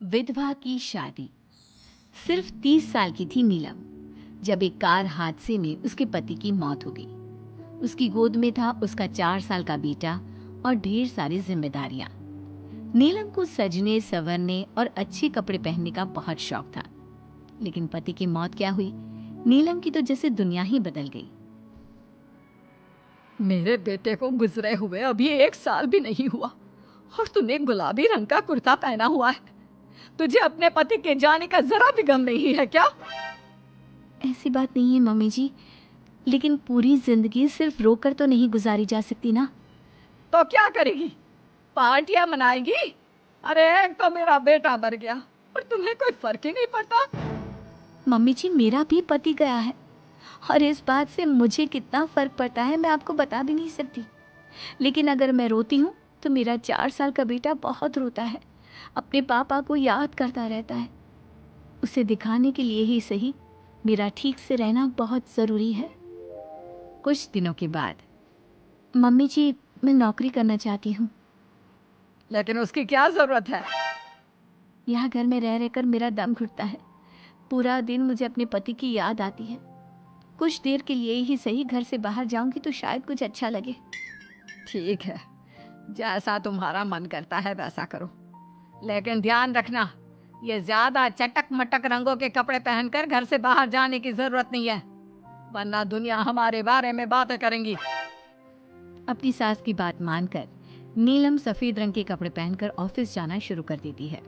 विधवा की शादी। सिर्फ 30 साल की थी नीलम जब एक कार हादसे में उसके पति की मौत हो गई। उसकी गोद में था उसका 4 साल का बेटा और ढेर सारी जिम्मेदारियां। नीलम को सजने संवरने और अच्छे कपड़े पहनने का बहुत शौक था, लेकिन पति की मौत क्या हुई, नीलम की तो जैसे दुनिया ही बदल गई। मेरे बेटे को गुजरे हुए अभी 1 साल भी नहीं हुआ और तूने गुलाबी रंग का कुर्ता पहना हुआ है। तुझे अपने पति के जाने का जरा भी गम नहीं है क्या? ऐसी बात नहीं है मम्मी जी, लेकिन पूरी जिंदगी सिर्फ रोकर तो नहीं गुजारी जा सकती ना। तो क्या करेगी? पार्टियां मनाएगी? अरे एक तो मेरा बेटा मर गया और तुम्हें कोई फर्क ही नहीं पड़ता। मम्मी जी, मेरा भी पति गया है और इस बात से मुझे कितना फर्क पड़ता है मैं आपको बता भी नहीं सकती। लेकिन अगर मैं रोती हूँ तो मेरा 4 साल का बेटा बहुत रोता है, अपने पापा को याद करता रहता है। उसे दिखाने के लिए ही सही, मेरा ठीक से रहना बहुत ज़रूरी है। कुछ दिनों के बाद, मम्मी जी, मैं नौकरी करना चाहती हूँ। लेकिन उसकी क्या जरूरत है? यहाँ घर में रह रहकर मेरा दम घुटता है। पूरा दिन मुझे अपने पति की याद आती है। कुछ देर के लिए ही सही घर से बाहर जाऊंगी तो शायद कुछ अच्छा लगे। ठीक है, जैसा तुम्हारा मन करता है वैसा करो, लेकिन ध्यान रखना ये ज्यादा चटक मटक रंगों के कपड़े पहनकर घर से बाहर जाने की जरूरत नहीं है, वरना दुनिया हमारे बारे में बातें करेंगी। अपनी सास की बात मानकर नीलम सफेद रंग के कपड़े पहनकर ऑफिस जाना शुरू कर देती है।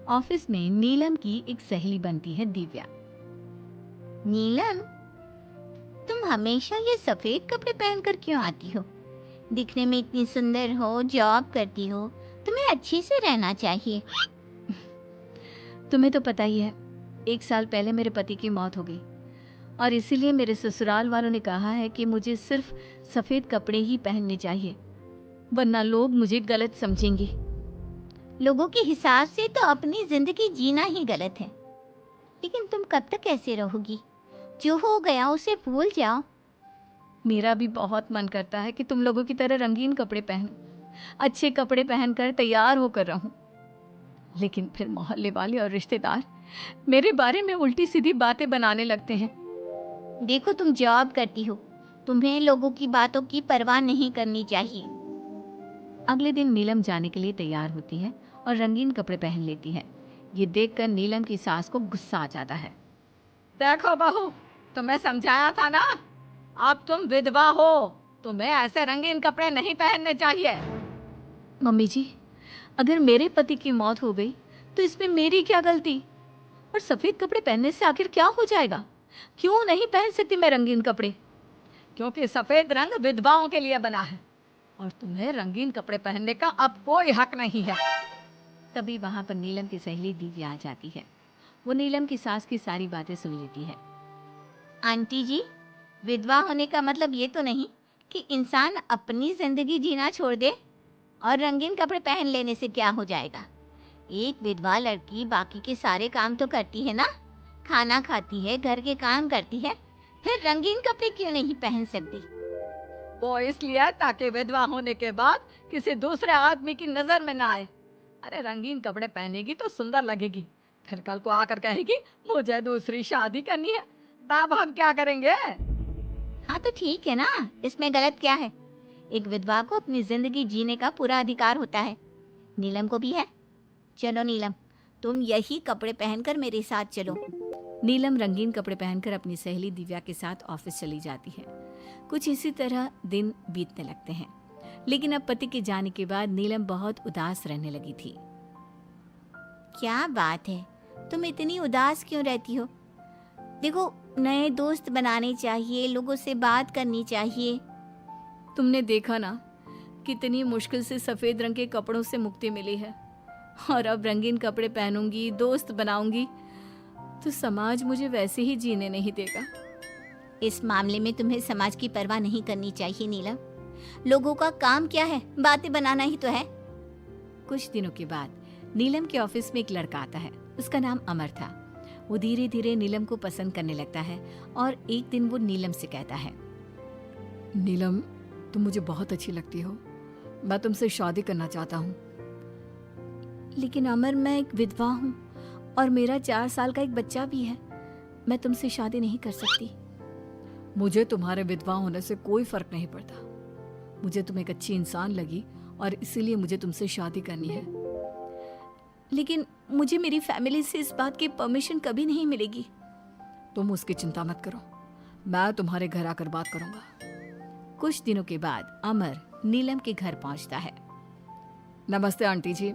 ऑफिस में नीलम की एक सहेली बनती है, दिव्या। नीलम, तुम हमेशा ये सफेद कपड़े पहनकर क्यों आती हो? दिखने में इतनी सुंदर हो, जॉब करती हो, तुम्हें अच्छे से रहना चाहिए। तुम्हें तो पता ही है, 1 साल पहले मेरे पति की मौत हो गई और इसीलिए मेरे ससुराल वालों ने कहा है कि मुझे सिर्फ सफेद कपड़े ही पहनने चाहिए, वरना लोग मुझे गलत समझेंगे। लोगों के हिसाब से तो अपनी जिंदगी जीना ही गलत है, लेकिन तुम कब तक ऐसे रहोगी? जो हो गया उसे भूल जाओ। मेरा भी बहुत मन करता है कि तुम लोगों की तरह रंगीन कपड़े पहनूं, अच्छे कपड़े पहनकर तैयार होकर रहूं, लेकिन फिर मोहल्ले वाले और रिश्तेदार मेरे बारे में उल्टी सीधी बातें बनाने लगते हैं। देखो, तुम जॉब करती हो, तुम्हें लोगों की बातों की परवाह नहीं करनी चाहिए। अगले दिन नीलम जाने के लिए तैयार होती है और रंगीन कपड़े पहन लेती है। ये देखकर नीलम की सास को गुस्सा आ जाता है। देखो बहू, तुम्हें समझाया था ना, अब तुम विधवा हो, तुम्हें ऐसे रंगीन कपड़े नहीं पहनने चाहिए। मम्मी जी, अगर मेरे पति की मौत हो गई तो इसमें मेरी क्या गलती? और सफेद कपड़े पहनने से आखिर क्या हो जाएगा? क्यों नहीं पहन सकती मैं रंगीन कपड़े? क्योंकि सफेद रंग विधवाओं के लिए बना है और तुम्हें रंगीन कपड़े पहनने का अब कोई हक नहीं है। तभी वहां पर नीलम की सहेली दिव्या आ जाती है। वो नीलम की सास की सारी बातें सुन लेती है। आंटी जी, विधवा होने का मतलब ये तो नहीं कि इंसान अपनी जिंदगी जीना छोड़ दे और रंगीन कपड़े पहन लेने से क्या हो जाएगा? एक विधवा लड़की बाकी के सारे काम तो करती है ना, खाना खाती है, घर के काम करती है, फिर रंगीन कपड़े क्यों नहीं पहन सकती? वो इसलिए ताकि विधवा होने के बाद किसी दूसरे आदमी की नजर में ना आए। अरे रंगीन कपड़े पहनेगी तो सुंदर लगेगी, फिर कल को आकर कहेगी मुझे दूसरी शादी करनी है, तब हम क्या करेंगे? हाँ तो ठीक है ना, इसमें गलत क्या है? एक विधवा को अपनी जिंदगी जीने का पूरा अधिकार होता है, नीलम को भी है। चलो नीलम, तुम यही कपड़े पहनकर मेरे साथ चलो। नीलम रंगीन कपड़े पहनकर अपनी सहेली दिव्या के साथ ऑफिस चली जाती है। कुछ इसी तरह दिन बीतने लगते हैं, लेकिन अब पति के जाने के बाद नीलम बहुत उदास रहने लगी थी। क्या बात है, तुम इतनी उदास क्यों रहती हो? देखो, नए दोस्त बनाने चाहिए, लोगों से बात करनी चाहिए। तुमने देखा ना, कितनी मुश्किल से सफेद रंग के कपड़ों से मुक्ति मिली है, और अब रंगीन कपड़े पहनूंगी, दोस्त बनाऊंगी तो समाज मुझे वैसे ही जीने नहीं देगा। इस मामले में तुम्हें समाज की परवाह नहीं करनी चाहिए नीलम। लोगों का काम क्या है, बातें बनाना ही तो है। कुछ दिनों के बाद नीलम के ऑफिस में एक लड़का आता है। उसका नाम अमर था। वो धीरे धीरे नीलम को पसंद करने लगता है और एक दिन वो नीलम से कहता है, नीलम, तुम मुझे बहुत अच्छी लगती हो, मैं तुमसे शादी करना चाहता हूँ। लेकिन अमर, मैं एक विधवा हूँ और मेरा 4 साल का एक बच्चा भी है। मैं तुमसे शादी नहीं कर सकती। मुझे तुम्हारे विधवा होने से कोई फर्क नहीं पड़ता। मुझे तुम एक अच्छी इंसान लगी और इसीलिए मुझे तुमसे शादी करनी है। लेकिन मुझे मेरी फैमिली से इस बात की परमिशन कभी नहीं मिलेगी। तुम उसकी चिंता मत करो, मैं तुम्हारे घर आकर बात करूंगा। कुछ दिनों के बाद अमर नीलम के घर पहुंचता है। नमस्ते आंटी जी,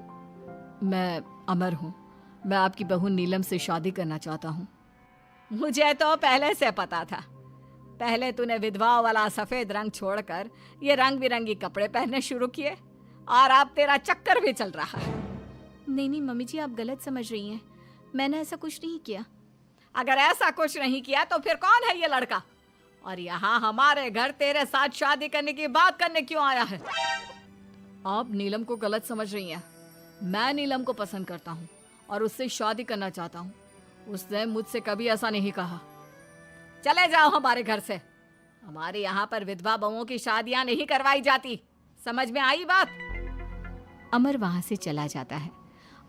मैं अमर हूँ। मैं आपकी बहू नीलम से शादी करना चाहता हूँ। मुझे तो पहले से पता था। पहले तूने विधवा वाला सफेद रंग छोड़कर ये रंग बिरंगी कपड़े पहनने शुरू किए और अब तेरा चक्कर भी चल रहा है। नहीं मम्मी जी, आप गलत समझ रही हैं। मैंने ऐसा कुछ नहीं किया। अगर ऐसा कुछ नहीं किया तो फिर कौन है ये लड़का, और यहाँ हमारे घर तेरे साथ शादी करने की बात करने क्यों आया है? आप नीलम को गलत समझ रही हैं। मैं नीलम को पसंद करता हूँ और उससे शादी करना चाहता हूँ। उसने मुझसे कभी ऐसा नहीं कहा। चले जाओ हमारे घर से। हमारे यहाँ पर विधवा बहुओं की शादियाँ नहीं करवाई जाती। समझ में आई बात? अमर वहां से चला जाता है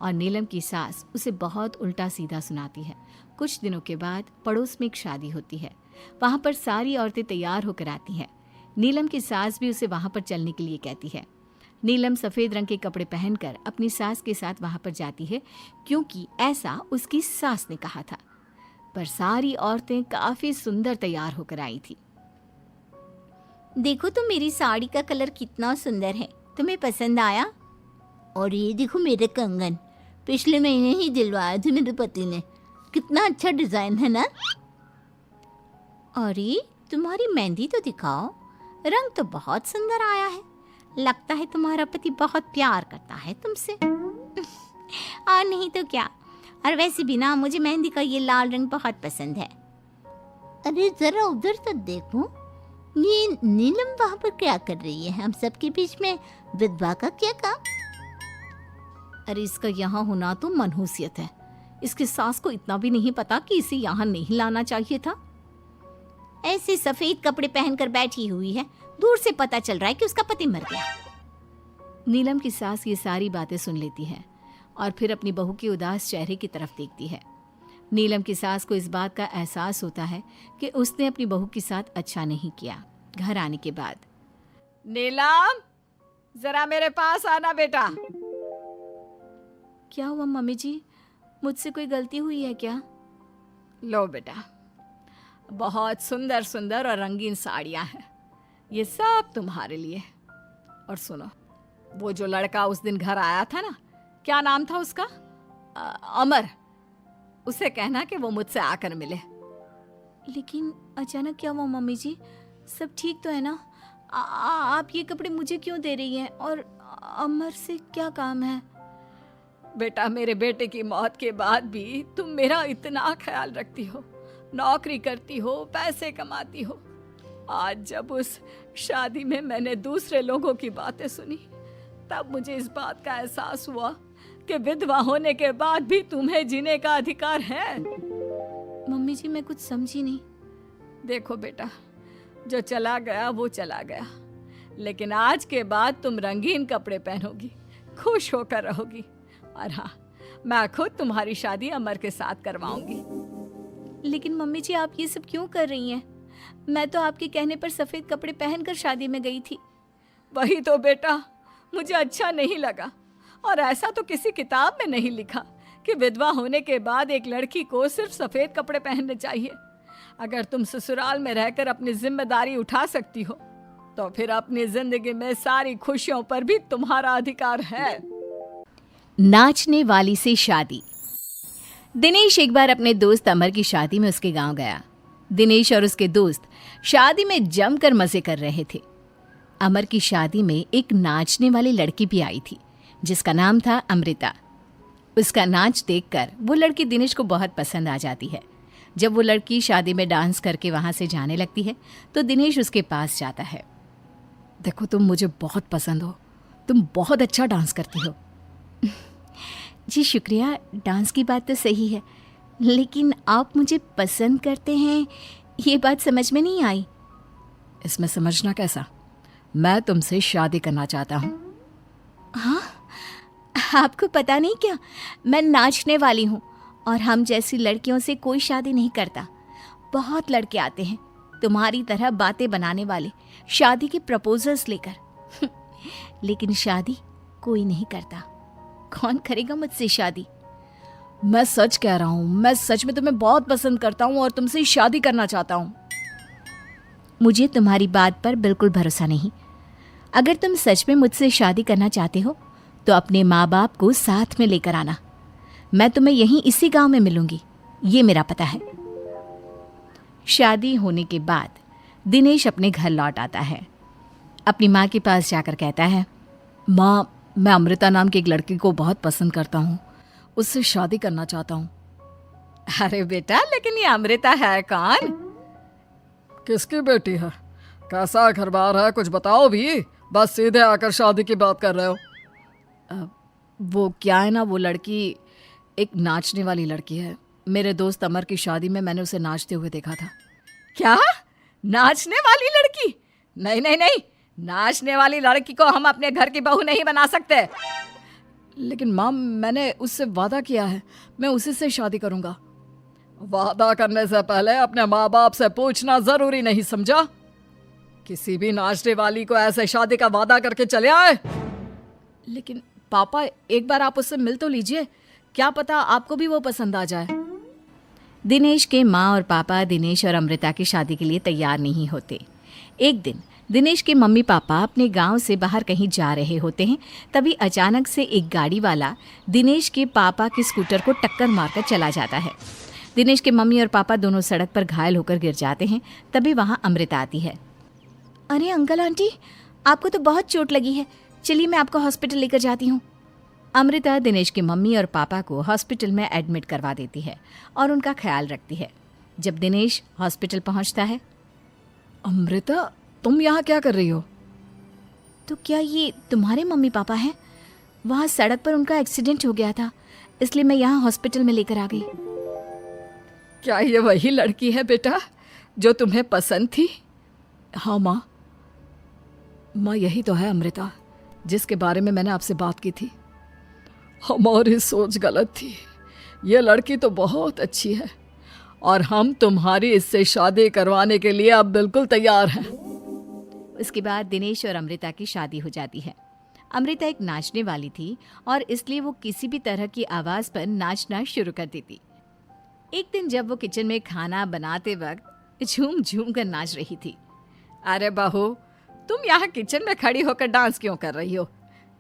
और नीलम की सास उसे बहुत उल्टा सीधा सुनाती है। कुछ दिनों के बाद पड़ोस में एक शादी होती है। वहां पर सारी औरतें तैयार होकर आती हैं। नीलम की सास भी उसे वहां पर चलने के लिए कहती है। नीलम सफ़ेद रंग के कपड़े पहनकर अपनी सास के साथ वहां पर जाती है, क्योंकि ऐसा उसकी सास ने कहा था। पर सारी औरतें काफ़ी सुंदर तैयार होकर आई थी। देखो तो मेरी साड़ी का कलर कितना सुंदर है, तुम्हें पसंद आया? और ये देखो मेरे कंगन, पिछले महीने ही दिलवाए थे मेरे पति ने। कितना अच्छा डिजाइन है ना? अरे तुम्हारी मेहंदी तो दिखाओ, रंग तो बहुत सुंदर आया है। लगता है तुम्हारा पति बहुत प्यार करता है तुमसे। और नहीं तो क्या। और वैसे भी ना, मुझे मेहंदी का ये लाल रंग बहुत पसंद है। अरे जरा उधर तो देखो, ये नीलम वहां पर क्या कर रही है? हम सबके बीच में विधवा का क्या काम? अरे इसका यहाँ होना तो मनहूसियत है। इसकी सास को इतना भी नहीं पता कि इसे यहाँ नहीं लाना चाहिए था। ऐसे सफेद कपड़े पहनकर बैठी हुई है, दूर से पता चल रहा है कि उसका पति मर गया। नीलम की सास ये सारी बातें सुन लेती है और फिर अपनी बहू के उदास चेहरे की तरफ देखती है। नीलम की सास को इस बात का एहसास होता है कि उसने अपनी बहू के साथ अच्छा नहीं किया। घर आने के बाद, नीलम जरा मेरे पास आना बेटा। क्या हुआ मम्मी जी? मुझसे कोई गलती हुई है क्या? लो बेटा, बहुत सुंदर सुंदर और रंगीन साड़ियाँ हैं, ये सब तुम्हारे लिए। और सुनो, वो जो लड़का उस दिन घर आया था ना, क्या नाम था उसका? अमर। उसे कहना कि वो मुझसे आकर मिले। लेकिन अचानक क्या हुआ मम्मी जी? सब ठीक तो है ना? आप ये कपड़े मुझे क्यों दे रही हैं? और अमर से क्या काम है? बेटा, मेरे बेटे की मौत के बाद भी तुम मेरा इतना ख्याल रखती हो, नौकरी करती हो, पैसे कमाती हो। आज जब उस शादी में मैंने दूसरे लोगों की बातें सुनी, तब मुझे इस बात का एहसास हुआ कि विधवा होने के बाद भी तुम्हें जीने का अधिकार है। मम्मी जी, मैं कुछ समझी नहीं। देखो बेटा, जो चला गया वो चला गया, लेकिन आज के बाद तुम रंगीन कपड़े पहनोगी, खुश होकर रहोगी। और हाँ, मैं खुद तुम्हारी शादी अमर के साथ करवाऊंगी। लेकिन मम्मी जी, आप ये सब क्यों कर रही हैं? मैं तो आपके कहने पर सफेद कपड़े पहनकर शादी में गई थी। वही तो बेटा, मुझे अच्छा नहीं लगा। और ऐसा तो किसी किताब में नहीं लिखा कि विधवा होने के बाद एक लड़की को सिर्फ सफेद कपड़े पहनने चाहिए। अगर तुम ससुराल में रहकर अपनी जिम्मेदारी उठा सकती हो, तो फिर अपनी जिंदगी में सारी खुशियों पर भी तुम्हारा अधिकार है। नाचने वाली से शादी। दिनेश एक बार अपने दोस्त अमर की शादी में उसके गांव गया। दिनेश और उसके दोस्त शादी में जमकर मजे कर रहे थे। अमर की शादी में एक नाचने वाली लड़की भी आई थी, जिसका नाम था अमृता। उसका नाच देखकर वो लड़की दिनेश को बहुत पसंद आ जाती है। जब वो लड़की शादी में डांस करके वहाँ से जाने लगती है, तो दिनेश उसके पास जाता है। देखो, तुम मुझे बहुत पसंद हो, तुम बहुत अच्छा डांस करती हो। जी शुक्रिया, डांस की बात तो सही है, लेकिन आप मुझे पसंद करते हैं, ये बात समझ में नहीं आई। इसमें समझना कैसा? मैं तुमसे शादी करना चाहता हूँ। हाँ, आपको पता नहीं क्या, मैं नाचने वाली हूँ और हम जैसी लड़कियों से कोई शादी नहीं करता। बहुत लड़के आते हैं तुम्हारी तरह बातें बनाने वाले, शादी के प्रपोजल्स लेकर लेकिन शादी कोई नहीं करता। कौन करेगा मुझसे शादी? मैं सच कह रहा हूँ, मैं सच में तुम्हें बहुत पसंद करता हूँ और तुमसे शादी करना चाहता हूँ। मुझे तुम्हारी बात पर बिल्कुल भरोसा नहीं। अगर तुम सच में मुझसे शादी करना चाहते हो तो अपने माँ बाप को साथ में लेकर आना। मैं तुम्हें यहीं इसी गांव में मिलूंगी, ये मेरा पता है। शादी होने के बाद दिनेश अपने घर लौट आता है। अपनी माँ के पास जाकर कहता है, माँ, मैं अमृता नाम की एक लड़की को बहुत पसंद करता हूँ, उससे शादी करना चाहता हूँ। अरे बेटा, लेकिन ये अमृता है कौन? किसकी बेटी है? कैसा घर बार है, कुछ बताओ भी। बस सीधे आकर शादी की बात कर रहे हो। वो क्या है ना, वो लड़की एक नाचने वाली लड़की है। मेरे दोस्त अमर की शादी में मैंने उसे नाचते हुए देखा था। क्या? नाचने वाली लड़की? नहीं नहीं नहीं, नाचने वाली लड़की को हम अपने घर की बहू नहीं बना सकते। लेकिन माँ, मैंने उससे वादा किया है, मैं उसी से शादी करूंगा। वादा करने से पहले अपने माँ बाप से पूछना जरूरी नहीं समझा? किसी भी नाचने वाली को ऐसे शादी का वादा करके चले आए? लेकिन पापा, एक बार आप उससे मिल तो लीजिए, क्या पता आपको भी वो पसंद आ जाए। दिनेश के माँ और पापा दिनेश और अमृता की शादी के लिए तैयार नहीं होते। एक दिन दिनेश के मम्मी पापा अपने गांव से बाहर कहीं जा रहे होते हैं। तभी अचानक से एक गाड़ी वाला दिनेश के पापा के स्कूटर को टक्कर मारकर चला जाता है। दिनेश के मम्मी और पापा दोनों सड़क पर घायल होकर गिर जाते हैं। तभी वहां अमृता आती है। अरे अंकल आंटी, आपको तो बहुत चोट लगी है, चलिए मैं आपको हॉस्पिटल लेकर जाती हूँ। अमृता दिनेश की मम्मी और पापा को हॉस्पिटल में एडमिट करवा देती है और उनका ख्याल रखती है। जब दिनेश हॉस्पिटल पहुंचता है, अमृता, तुम यहाँ क्या कर रही हो? तो क्या ये तुम्हारे मम्मी पापा हैं? वहाँ सड़क पर उनका एक्सीडेंट हो गया था, इसलिए मैं यहाँ हॉस्पिटल में लेकर आ गई। क्या ये वही लड़की है बेटा जो तुम्हें पसंद थी? हाँ माँ, यही तो है अमृता, जिसके बारे में मैंने आपसे बात की थी। हमारी सोच गलत थी। ये लड़की तो बहुत अच्छी है और हम तुम्हारी इससे शादी करवाने के लिए अब बिल्कुल तैयार हैं। उसके बाद दिनेश और अमृता की शादी हो जाती है। अमृता एक नाचने वाली थी और इसलिए वो किसी भी तरह की आवाज़ पर नाचना शुरू कर देती। एक दिन जब वो किचन में खाना बनाते वक्त झूम झूम कर नाच रही थी। अरे बहू, तुम यहाँ किचन में खड़ी होकर डांस क्यों कर रही हो?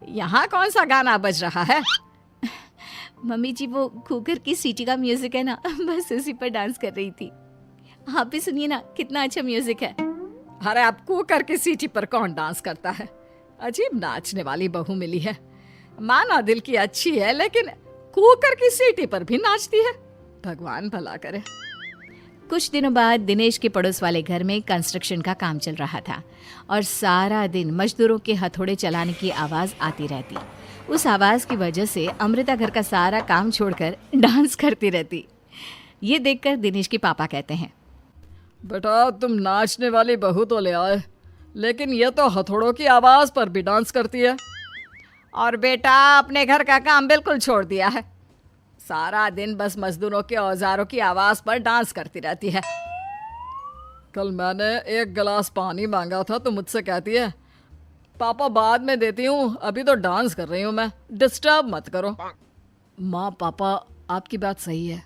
यहाँ कौन सा गाना बज रहा है? मम्मी जी, वो कुकर की सीटी का म्यूजिक है ना, बस उसी पर डांस कर रही थी। आप भी सुनिए ना, कितना अच्छा म्यूजिक है। अरे अब कुकर की सीटी पर कौन डांस करता है? अजीब नाचने वाली बहू मिली है। माना दिल की अच्छी है, लेकिन कुकर की सीटी पर भी नाचती है। भगवान भला करे। कुछ दिनों बाद दिनेश के पड़ोस वाले घर में कंस्ट्रक्शन का काम चल रहा था और सारा दिन मजदूरों के हथौड़े चलाने की आवाज़ आती रहती। उस आवाज़ की वजह से अमृता घर का सारा काम छोड़कर डांस करती रहती। ये देखकर दिनेश के पापा कहते हैं, बेटा, तुम नाचने वाली बहू तो ले आए, लेकिन ये तो हथौड़ों की आवाज़ पर भी डांस करती है। और बेटा अपने घर का काम बिल्कुल छोड़ दिया है। सारा दिन बस मजदूरों के औजारों की आवाज़ पर डांस करती रहती है। कल मैंने एक गिलास पानी मांगा था तो मुझसे कहती है, पापा बाद में देती हूँ, अभी तो डांस कर रही हूँ मैं, डिस्टर्ब मत करो। माँ पापा, आपकी बात सही है।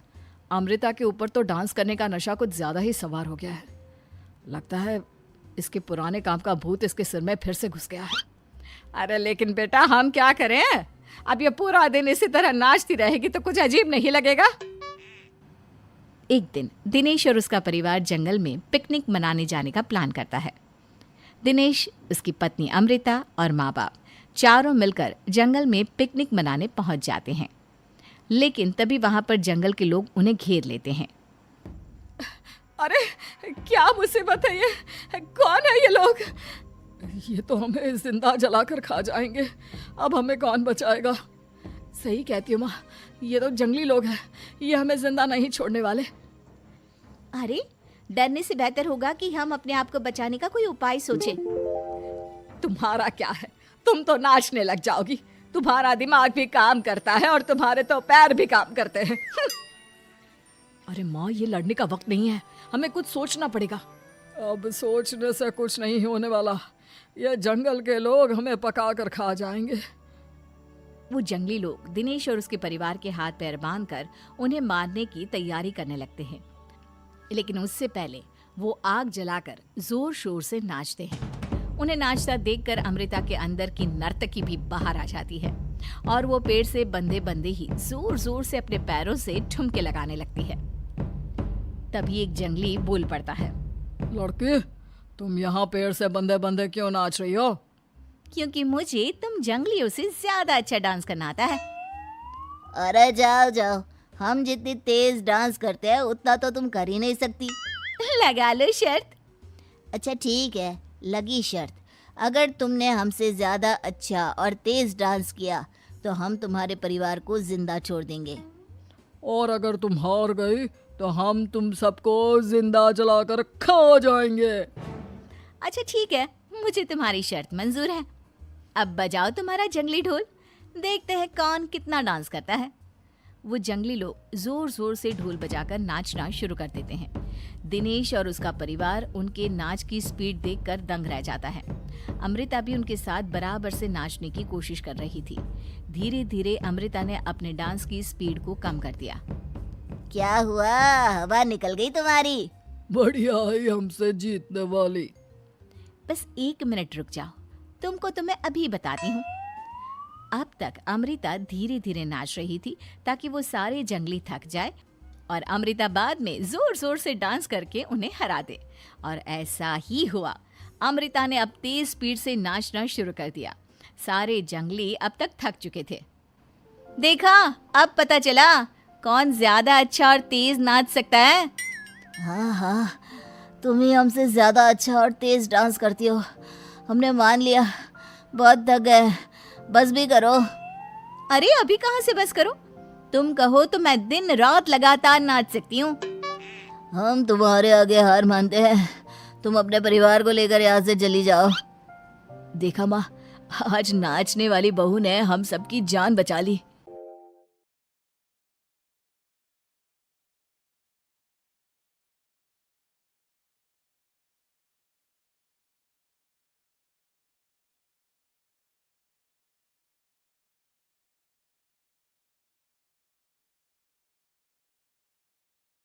अमृता के ऊपर तो डांस करने का नशा कुछ ज़्यादा ही सवार हो गया है। लगता है इसके पुराने काम का भूत इसके सिर में फिर से घुस गया है। अरे लेकिन बेटा, हम क्या करें? अब ये पूरा दिन इसी तरह नाचती रहेगी तो कुछ अजीब नहीं लगेगा? एक दिन दिनेश और उसका परिवार जंगल में पिकनिक मनाने जाने का प्लान करता है। दिनेश, उसकी पत्नी अमृता और माँ बाप चारों मिलकर जंगल में पिकनिक मनाने पहुंच जाते हैं। लेकिन तभी वहां पर जंगल के लोग उन्हें घेर लेते हैं। अरे क्या मुसीबत है ये? कौन है ये लोग? ये तो हमें जिंदा जलाकर खा जाएंगे, अब हमें कौन बचाएगा? सही कहती हो माँ, ये तो जंगली लोग हैं, ये हमें जिंदा नहीं छोड़ने वाले। अरे डरने से बेहतर होगा कि हम अपने आप को बचाने का कोई उपाय सोचें। तुम्हारा क्या है, तुम तो नाचने लग जाओगी। तुम्हारा दिमाग भी काम करता है और तुम्हारे तो पैर भी काम करते हैं। अरे माँ, ये लड़ने का वक्त नहीं है, हमें कुछ सोचना पड़ेगा। अब सोचने से कुछ नहीं होने वाला, ये जंगल के लोग हमें पका कर खा जाएंगे। वो जंगली लोग दिनेश और उसके परिवार के हाथ पैर बांधकर उन्हें मारने की तैयारी करने लगते हैं। लेकिन उससे पहले वो आग जलाकर जोर शोर से नाचते हैं। उन्हें नाचता देखकर अमृता के अंदर की नर्तकी भी बाहर आ जाती है और वो पेड़ से बंधे बंधे ही जोर जोर से अपने पैरों से ठुमके लगाने लगती है। तभी एक जंगली बोल पड़ता है, लड़की, तुम यहाँ पेड़ से बंधे बंधे क्यों नाच रही हो? क्योंकि मुझे तुम जंगलियों से ज्यादा अच्छा डांस करना आता है। अरे जाओ जाओ, हम जितनी तेज डांस करते हैं उतना तो तुम कर ही नहीं सकती। लगा लो शर्त। अच्छा ठीक है, लगी शर्त। अगर तुमने हमसे ज्यादा अच्छा और तेज डांस किया तो हम तुम्हारे परिवार को जिंदा छोड़ देंगे। और अगर तुम हार गई तो हम तुम सबको जिंदा जलाकर खा जाएंगे। अच्छा ठीक है, मुझे तुम्हारी शर्त मंजूर है। अब बजाओ तुम्हारा जंगली ढोल, देखते हैं कौन कितना डांस करता है। वो जंगली लोग जोर जोर से ढोल बजाकर नाचना शुरू कर देते हैं। दिनेश और उसका परिवार उनके नाच की स्पीड देखकर दंग रह जाता है। अमृता भी उनके साथ बराबर से नाचने की कोशिश कर रही थी। धीरे धीरे अमृता ने अपने डांस की स्पीड को कम कर दिया। क्या हुआ, हवा निकल गई तुम्हारी? बढ़िया ही हमसे जीतने वाली। बस 1 मिनट रुक जाओ, तुमको तो मैं अभी बताती हूँ। अब तक अमृता धीरे धीरे नाच रही थी ताकि वो सारे जंगली थक जाए और अमृता बाद में जोर जोर से डांस करके उन्हें हरा दे। और ऐसा ही हुआ। अमृता ने अब तेज स्पीड से नाचना शुरू कर दिया। सारे जंगली अब तक थक चुके थे। देखा, अब पता चला कौन ज्यादा अच्छा और तेज नाच सकता है। हाँ हाँ, तुम ही हमसे ज्यादा अच्छा और तेज डांस करती हो। हमने मान लिया, बहुत थक गए, बस भी करो। अरे अभी कहाँ से बस करो, तुम कहो तो मैं दिन रात लगातार नाच सकती हूँ। हम तुम्हारे आगे हार मानते हैं, तुम अपने परिवार को लेकर यहाँ से चली जाओ। देखा माँ, आज नाचने वाली बहू ने हम सबकी जान बचा ली।